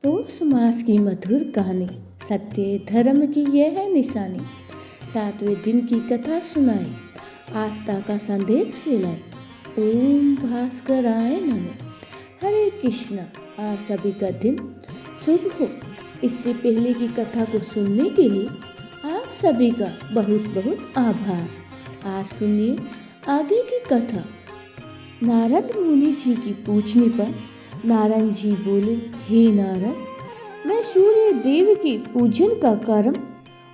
पौष मास की मधुर कहानी, सत्य धर्म की यह है निशानी। 7वें दिन की कथा सुनाई, आस्था का संदेश फैलाए। ओम भास्कराय नमः। हरे कृष्णा। आज सभी का दिन शुभ हो। इससे पहले की कथा को सुनने के लिए आप सभी का बहुत बहुत आभार। आज सुनिए आगे की कथा। नारद मुनि जी की पूछने पर नारायण जी बोले, हे नारद, मैं सूर्य देव के पूजन का कर्म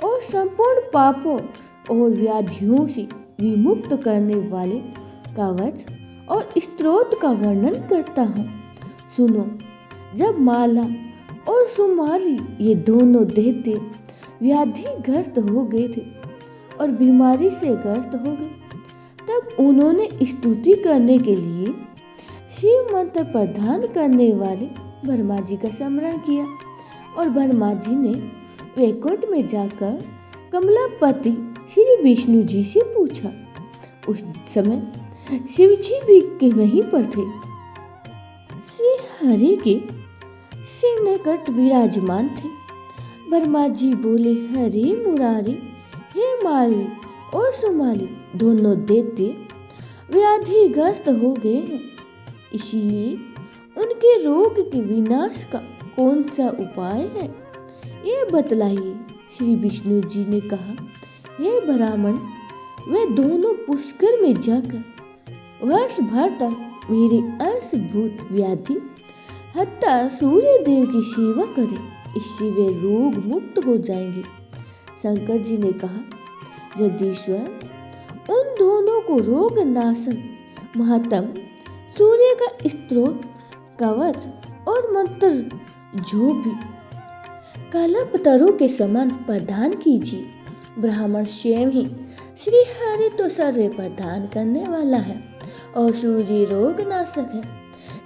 और संपूर्ण पापों और व्याधियों से विमुक्त करने वाले कवच और स्तोत्र का वर्णन करता हूँ। सुनो, जब माला और सुमाली ये दोनों दैत्य व्याधिग्रस्त हो गए थे और बीमारी से ग्रस्त हो गए, तब उन्होंने स्तुति करने के लिए शिव मंत्र प्रदान करने वाले ब्रह्मा जी का स्मरण किया और ब्रह्मा जी ने वैकुंठ में जाकर कमलापति श्री विष्णु जी से पूछा। उस समय शिव जी भी वहीं पर थे। श्री हरि के सिंह निकट विराजमान थे। ब्रह्मा जी बोले, हरे मुरारी, हे माली और सुमाली, दोनों दैत्य व्याधिग्रस्त हो गए हैं, इसीलिए उनके रोग के विनाश का कौन सा उपाय है, ये बतलाइए। श्री विष्णु जी ने कहा, हे ब्राह्मण, वे दोनों पुष्कर में जाकर वर्ष भर तक मेरे अद्भुत व्याधि हत्ता सूर्य देव की सेवा करें, इससे वे रोग मुक्त हो जाएंगे। शंकर जी ने कहा, जगदीश्वर, उन दोनों को रोग नाशक महात्म सूर्य का स्त्रोत, कवच और मंत्र जो भी कल्पतरु के समान प्रदान कीजिए। ब्राह्मण स्वयं ही श्री हरि तो सर्वे प्रदान करने वाला है और सूर्य रोग नाशक है,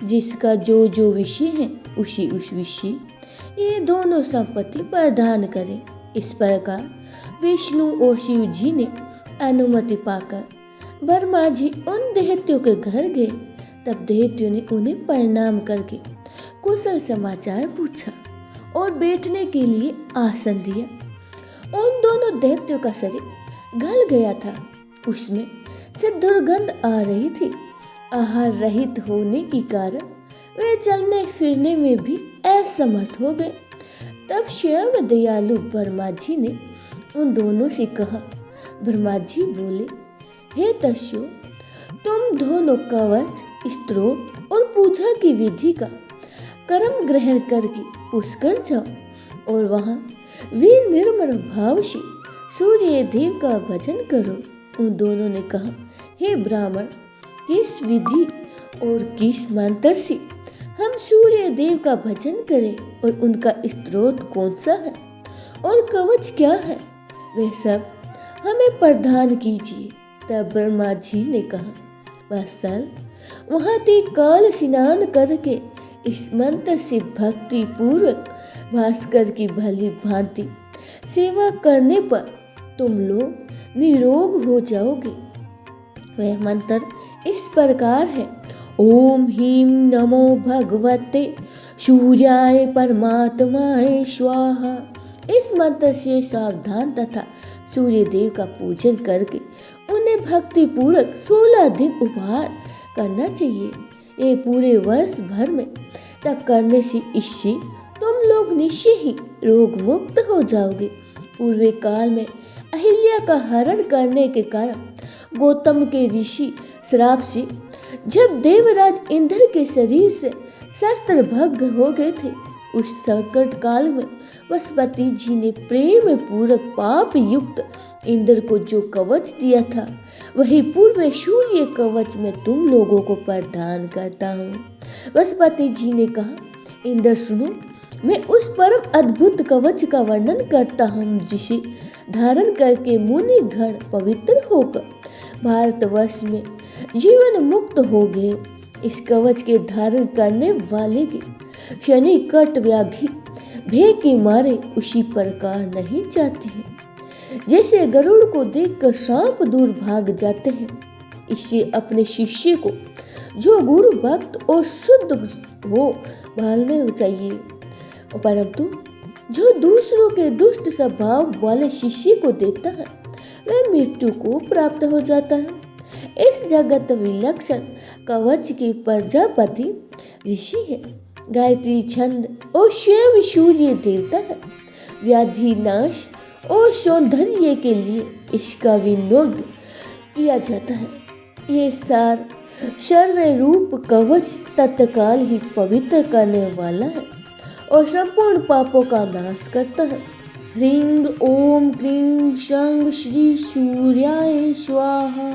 जिसका जो जो विषय है उसी उस विषय ये दोनों संपत्ति प्रदान करें। इस प्रकार विष्णु और शिव जी ने अनुमति पाकर ब्रह्मा जी उन दैत्यों के घर गए। तब दैत्यों ने उन्हें प्रणाम करके कुशल समाचार पूछा और बैठने के लिए आसन दिया। उन दोनों दैत्यों का शरीर गल गया था, उसमें से दुर्गंध आ रही थी। आहार रहित होने के कारण वे चलने फिरने में भी असमर्थ हो गए। तब स्वयं दयालु ब्रह्मा जी ने उन दोनों से कहा। ब्रह्मा जी बोले, हे दस्यु, तुम दोनों कवच, स्तोत्र और पूजा की विधि का कर्म ग्रहण करके पुष्कर जाओ और वहां विनिर्मल भाव से सूर्य देव का भजन करो। उन दोनों ने कहा, हे ब्राह्मण, किस विधि और किस मंत्र से हम सूर्य देव का भजन करें और उनका स्तोत्र कौन सा है और कवच क्या है, वह सब हमें प्रदान कीजिए। तब ब्रह्मा जी ने कहा, वत्सल, वहाँ ते काल स्नान करके इस मंत्र से भक्ति पूर्वक भास्कर की भली भांति सेवा करने पर तुम लोग निरोग हो जाओगे। वह मंत्र इस प्रकार है, ओम ह्रीं नमो भगवते सूर्याय परमात्माय स्वाहा। इस मंत्र से सावधान तथा सूर्य देव का पूजन करके उन्हें भक्ति पूर्वक 16 दिन उपहार करना चाहिए। ये पूरे वर्ष भर में तक करने से इससे तुम लोग निश्चय ही रोग मुक्त हो जाओगे। पूर्व काल में अहिल्या का हरण करने के कारण गौतम के ऋषि श्राप से जब देवराज इंद्र के शरीर से शस्त्र भंग हो गए थे, उस संकट काल में बृहस्पति जी ने प्रेम पूर्वक पाप युक्त इंद्र को जो कवच दिया था, वही पूर्व सूर्य कवच में तुम लोगों को प्रदान करता हूँ। बृहस्पति जी ने कहा, इंद्र सुनो, मैं उस परम अद्भुत कवच का वर्णन करता हूँ जिसे धारण करके मुनि गण पवित्र होकर भारतवर्ष में जीवन मुक्त हो गए। इस कवच के धारण करने वाले के शनि कट व्याधि भय के मारे उसी प्रकार नहीं जाती है जैसे गरुड़ को देखकर सांप दूर भाग जाते हैं। इससे अपने शिष्य को, जो गुरु भक्त और शुद्ध हो, भालने चाहिए। परंतु जो दूसरों के दुष्ट स्वभाव वाले शिष्य को देता है वह मृत्यु को प्राप्त हो जाता है। इस जगत विलक्षण कवच के प्रजापति ऋषि है। गायत्री छंद और शिव सूर्य देवता है। व्याधि नाश और सौंदर्य के लिए इसका विनियोग किया जाता है। ये सार सर्व रूप कवच तत्काल ही पवित्र करने वाला है और संपूर्ण पापों का नाश करता है। ह्रीं ओम क्रीं शं श्री सूर्याय स्वाहा।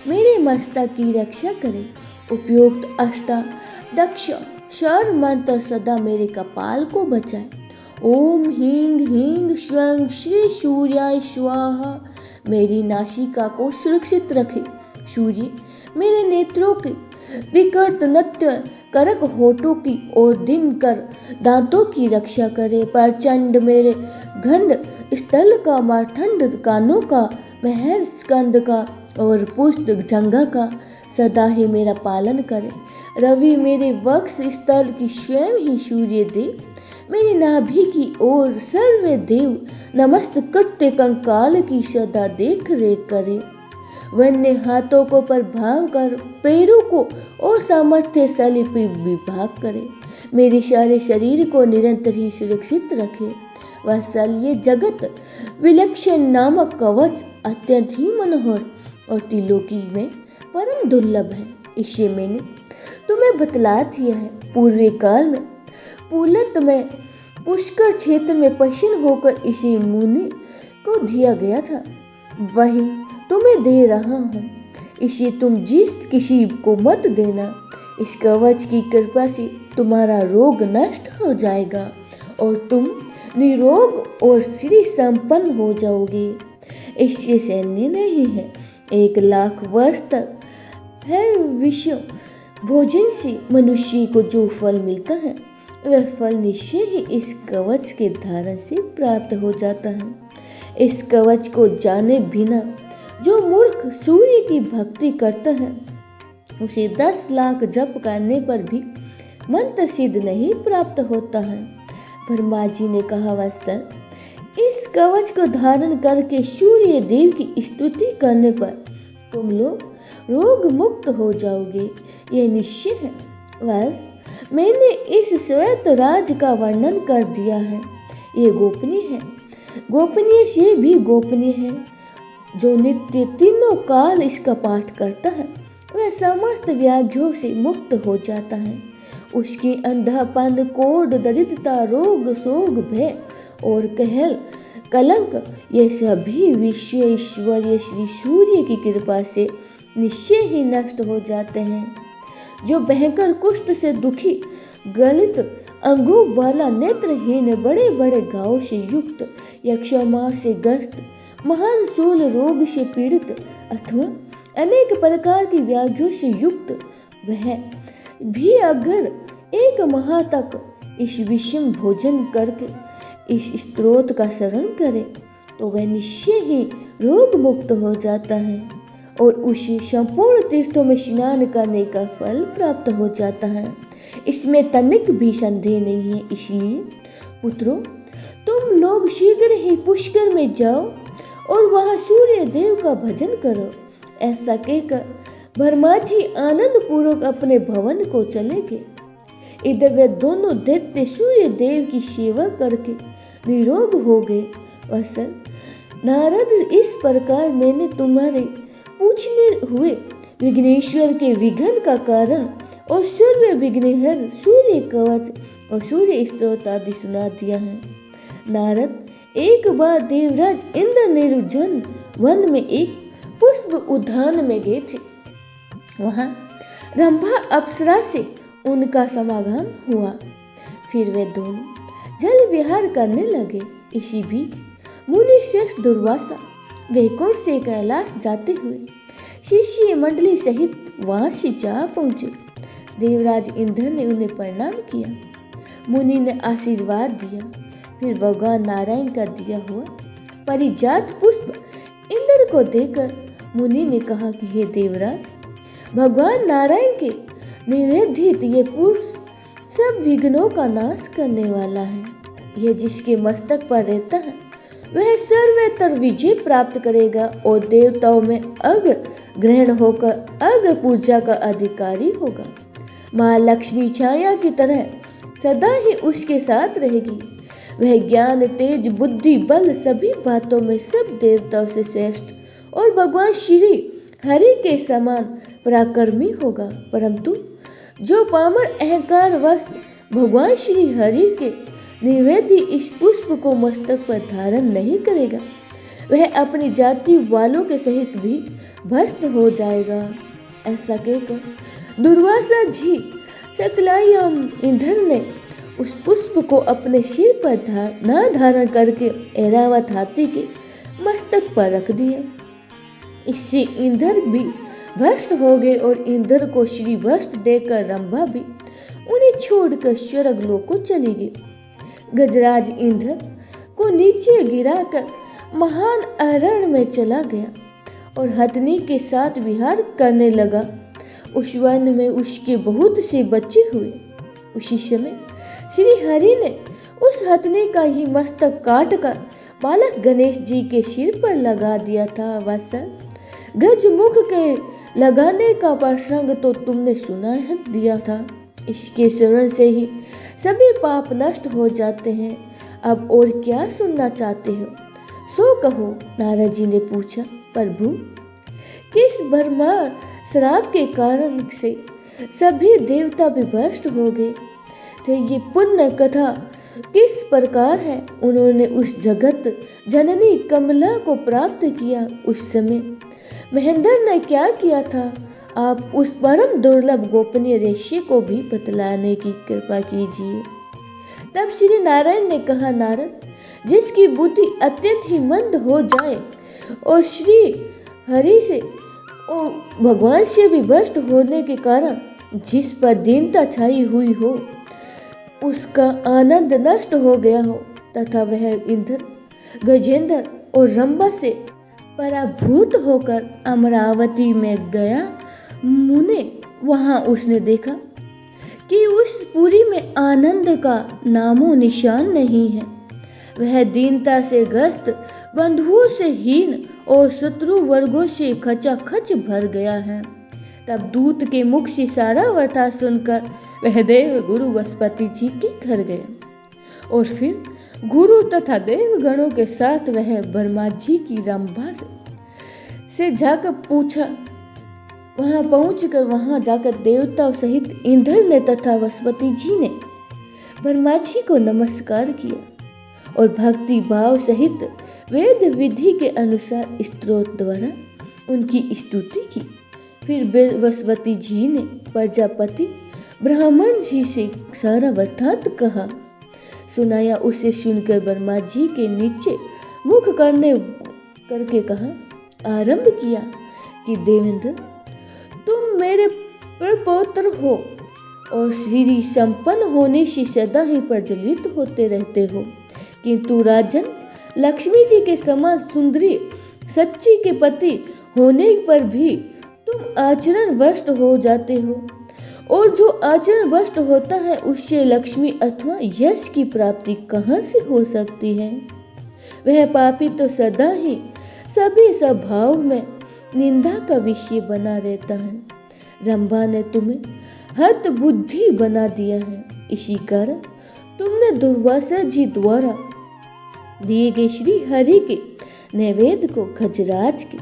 मेरे मस्तक की रक्षा करे। उपयुक्त अष्टादक्ष स्वर मंत्र सदा मेरे कपाल को बचाए। ओम ह्रीं ह्रीं स्वं श्री सूर्याय स्वाहा मेरी नासिका को सुरक्षित रखे। सूर्य मेरे नेत्रों की विकट नृत्य करक होठों की और दिनकर दांतों की रक्षा करे। प्रचंड मेरे घंड स्थल का, मार्तंड कानों का, महर स्कंद का और पुष्ट जंघा का सदा ही मेरा पालन करे। रवि मेरे वक्ष स्थल की स्वयं ही सूर्य देव मेरी नाभि की ओर सर्व देव नमस्त कृत्य कंकाल की सदा देख रेख करे। वन्य हाथों को प्रभाव कर पैरों को और सामर्थ्यशाली विभाग करे। मेरे सारे शरीर को निरंतर ही सुरक्षित रखे। वत्सल ये जगत विलक्षण नामक कवच अत्यंत ही मनोहर और त्रिलोकी में परम दुर्लभ है। इसे मैंने तुम्हें बतला दिया है। पूर्वी काल में पुलत में पुष्कर क्षेत्र में प्रसन्न होकर इसे मुनि को दिया गया था, वही तुम्हें दे रहा हूँ। इसे तुम जिस किसी को मत देना। इस कवच की कृपा से तुम्हारा रोग नष्ट हो जाएगा और तुम निरोग और श्री संपन्न हो जाओगे। इससे सैन्य नहीं है। 1,00,000 वर्ष तक है विश्व भोजन से मनुष्य को जो फल मिलता है वह फल निश्चय ही इस कवच के धारण से प्राप्त हो जाता है। इस कवच को जाने बिना जो मूर्ख सूर्य की भक्ति करता है उसे 10 लाख जप करने पर भी मंत्र सिद्ध नहीं प्राप्त होता है। ब्रह्मा जी ने कहा, वत्सल इस कवच को धारण करके सूर्य देव की स्तुति करने पर तुम लोग रोग मुक्त हो जाओगे, ये निश्चय है। बस मैंने इस श्वेत राज का वर्णन कर दिया है। ये गोपनीय है, गोपनीय से भी गोपनीय है। जो नित्य तीनों काल इसका पाठ करता है वह समस्त व्याधियों से मुक्त हो जाता है। उसकी अंधापन, कोढ़, दरिद्रता, रोग, शोक, भय और कहल कलंक ये सभी विश्व ईश्वरीय श्री सूर्य की कृपा से निश्चय ही नष्ट हो जाते हैं। जो भयंकर कुष्ठ से दुखी, गलित अंगों वाला, नेत्रहीन, बड़े बड़े घाव से युक्त, यक्षमा से ग्रस्त, महान शूल रोग से पीड़ित अथवा अनेक प्रकार की व्याधियों से युक्त वह भी अगर 1 माह तक इस विषम भोजन करके इस स्त्रोत का शरण करे तो वह निश्चय ही रोग मुक्त हो जाता है और उसे संपूर्ण तीर्थों में स्नान करने का फल प्राप्त हो जाता है। इसमें तनिक भी संदेह नहीं है। इसलिए पुत्रों, तुम लोग शीघ्र ही पुष्कर में जाओ और वहां सूर्य देव का भजन करो। ऐसा कहकर ब्रह्मा जी आनंद पूर्वक अपने भवन को चले गए। इधर वे दोनों दैत्य सूर्य देव की सेवा करके निरोग हो गए। वत्सल नारद, इस प्रकार मैंने तुम्हारे पूछने हुए विघ्नेश्वर के विघ्न का कारण और सर्व विघ्नहर सूर्य कवच और सूर्य स्तोत्र आदि सुना दिया है। नारद, एक बार देवराज इंद्र निर्जन वन में एक पुष्प उद्यान में गए थे। वहां रंभा अप्सरा से उनका समागम हुआ। फिर वे दोनों जल विहार करने लगे। इसी बीच मुनि श्रेष्ठ दुर्वासा वैकुंठ से कैलाश जाते हुए शिष्य मंडली सहित वहां से जा पहुंचे। देवराज इंद्र ने उन्हें प्रणाम किया। मुनि ने आशीर्वाद दिया। फिर भगवान नारायण का दिया हुआ परिजात पुष्प इंद्र को देकर मुनि ने कहा कि हे देवराज, भगवान नारायण के निवेदित ये पुष्प सब विघ्नों का नाश करने वाला है। यह जिसके मस्तक पर रहता है वह सर्वत्र विजय प्राप्त करेगा और देवताओं में अग्र ग्रहण होकर अग्र पूजा का अधिकारी होगा। माँ लक्ष्मी छाया की तरह सदा ही उसके साथ रहेगी। वह ज्ञान, तेज, बुद्धि, बल सभी बातों में सब देवताओं से श्रेष्ठ और भगवान श्री हरि के समान पराक्रमी होगा। परंतु जो पामर अहंकार वश भगवान श्री हरि के निवेदी इस पुष्प को मस्तक पर धारण नहीं करेगा, वह अपनी जाति वालों के सहित भी भस्म हो जाएगा। ऐसा कहकर दुर्वासा जी सकलायम इंद्र ने उस पुष्प को अपने सिर पर न धारण करके ऐरावत हाथी के मस्तक पर रख दिया। इससे इंद्र भी भ्रष्ट हो गए और इंद्र को श्री भ्रष्ट देकर रंभा भी उन्हें छोड़कर स्वर्ग लोक को चली गई। गजराज इंद्र को नीचे गिराकर महान अरण्य में चला गया और हथनी के साथ विहार करने लगा। उस वन में उसके बहुत से बच्चे हुए। उसी समय श्री हरि ने उस हथनी का ही मस्तक काटकर बालक गणेश जी के सिर पर लगा दिया था। वत्सल, गजमुख के लगाने का प्रसंग तो तुमने सुना है दिया था। इसके स्मरण से ही सभी पाप नष्ट हो जाते हैं। अब और क्या सुनना चाहते हो सो कहो। नारद जी ने पूछा, प्रभु किस भरमार श्राप के कारण से सभी देवता विभ्रष्ट हो गए थे, ये पुण्य कथा किस प्रकार है। उन्होंने उस जगत जननी कमला को प्राप्त किया, उस समय महेंद्र ने क्या किया था, आप उस परम दुर्लभ गोपनीय रहस्य को भी बतलाने की कृपा कीजिए। तब श्री नारायण ने कहा, नारद, जिसकी बुद्धि अत्यंत ही मंद हो जाए और श्री हरि से और भगवान से भी भ्रष्ट होने के कारण जिस पर दीनता छाई हुई हो, उसका आनंद नष्ट हो गया हो तथा वह इंद्र, गजेंद्र और रंभा से पराभूत होकर अमरावती में गया। मुने वहां उसने देखा कि उस पुरी में आनंद का नामो निशान नहीं है। वह दीनता से ग्रस्त, बंधुओं से हीन और शत्रु वर्गों से खचाखच भर गया है। तब दूत के मुख से सारा वार्ता सुनकर वह देव गुरु बृहस्पति जी के घर गया और फिर गुरु तथा देव गणों के साथ वह ब्रह्मा जी की रंभा से जाकर पूछा। वहां पहुंचकर वहां जाकर देवताओं सहित इंद्र ने तथा बृहस्पति जी ने ब्रह्मा जी को नमस्कार किया और भक्ति भाव सहित वेद विधि के अनुसार स्तोत्र द्वारा उनकी स्तुति की। फिर बृहस्पति जी ने प्रजापति ब्राह्मण जी से सारा वृत्तांत कहा सुनाया। उसे सुनकर ब्रह्मा जी के नीचे मुख करके कहा, आरंभ किया कि देवेंद्र, तुम मेरे प्रपौत्र हो और श्री संपन्न होने से सदा ही प्रज्वलित होते रहते हो, किंतु राजन, लक्ष्मी जी के समान सुंदरी सच्ची के पति होने पर भी तुम आचरण भ्रष्ट हो जाते हो और जो आचरण भ्रष्ट होता है उससे लक्ष्मी अथवा यश की प्राप्ति कहाँ से हो सकती है। वह पापी तो सदा ही सभी स्वभाव में निंदा का विषय बना रहता है। रंभा ने तुम्हें हत बुद्धि बना दिया है, इसी कारण तुमने दुर्वासा जी द्वारा दिए गए श्री हरि के नैवेद्य को गजराज के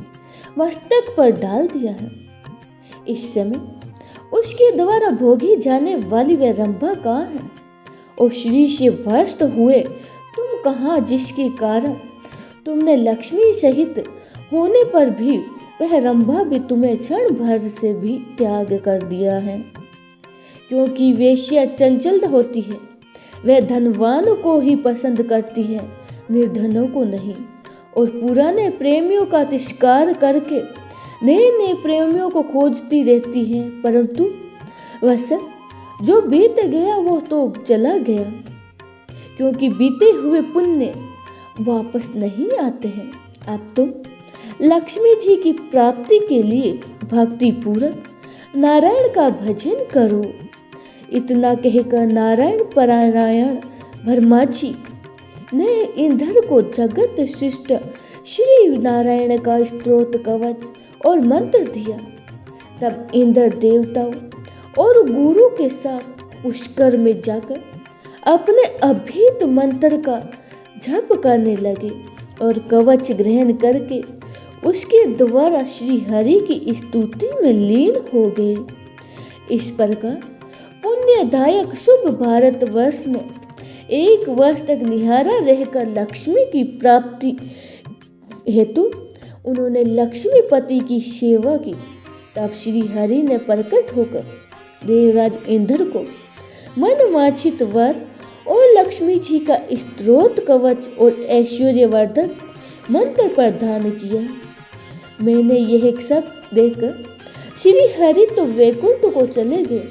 मस्तक पर डाल दिया है। इस समय उसके द्वारा भोगी जाने वाली वह रंभा कहाँ है और श्री से भ्रष्ट हुए तुम कहाँ, जिसके कारण तुमने लक्ष्मी सहित होने पर भी वह रंभा भी तुम्हें क्षण भर से भी त्याग कर दिया है। क्योंकि वेश्या चंचल होती है, वह धनवान को ही पसंद करती है, निर्धनों को नहीं, और पुराने प्रेमियों का तिरस्कार करके नए नए प्रेमियों को खोजती रहती है। परंतु वैसा जो बीत गया वो तो चला गया, क्योंकि बीते हुए पुण्य वापस नहीं आते हैं। अब तुम लक्ष्मी जी की प्राप्ति के लिए भक्ति पूर्वक नारायण का भजन करो। इतना कहकर नारायण परायण भरमाची ने इंद्र को जगत सृष्ट श्री नारायण का स्तोत्र कवच और मंत्र दिया। तब इंद्र देवताओं और गुरु के साथ पुष्कर में जाकर अपने अभीत मंत्र का जप करने लगे और कवच ग्रहण करके उसके द्वारा श्री हरि की स्तुति में लीन हो गए। इस प्रकार पुण्यदायक शुभ भारतवर्ष में 1 वर्ष तक निहारा रहकर लक्ष्मी की प्राप्ति हेतु उन्होंने लक्ष्मीपति की सेवा की। तब श्री हरि ने प्रकट होकर देवराज इंद्र को मनवांछित वर और लक्ष्मी जी का स्तोत्र कवच और ऐश्वर्यवर्धक मंत्र प्रदान किया। मैंने यह सब देखकर श्री हरि तो वैकुंठ को चले गए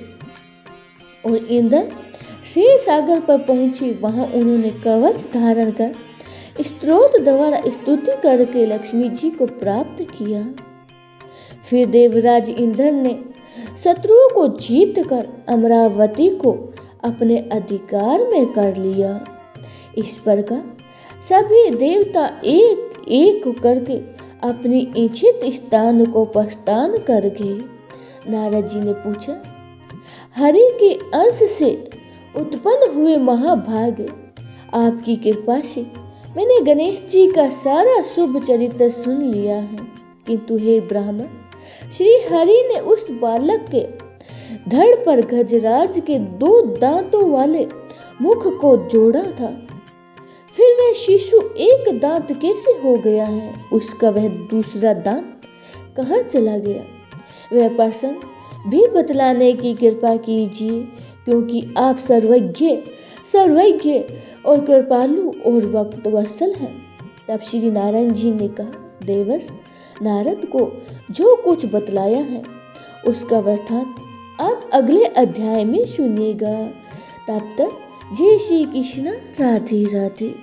और इंद्र क्षीर सागर पर पहुंचे। वहां उन्होंने कवच धारण कर स्तोत्र द्वारा स्तुति करके लक्ष्मी जी को प्राप्त किया। फिर देवराज इंद्र ने शत्रुओं को जीत कर अमरावती को अपने अधिकार में कर लिया। इस प्रकार सभी देवता एक एक करके अपनी इच्छित स्थान को प्रस्थान कर गए। नारद जी ने पूछा, हरि के अंश से उत्पन्न हुए महाभाग, आपकी कृपा से मैंने गणेश जी का सारा शुभ चरित्र सुन लिया है, किंतु हे ब्राह्मण, श्री हरि ने उस बालक के धड़ पर गजराज के 2 दांतों वाले मुख को जोड़ा था। फिर वह शिशु एक दांत कैसे हो गया है, उसका वह दूसरा दांत कहाँ चला गया, वह प्रसंग भी बतलाने की कृपा कीजिए, क्योंकि आप सर्वज्ञ और कृपालु और भक्तवत्सल हैं। तब श्री नारायण जी ने कहा, देवर्ष नारद को जो कुछ बतलाया है उसका वृत्तांत आप अगले अध्याय में सुनिएगा। तब तक जय श्री कृष्ण, राधे राधे।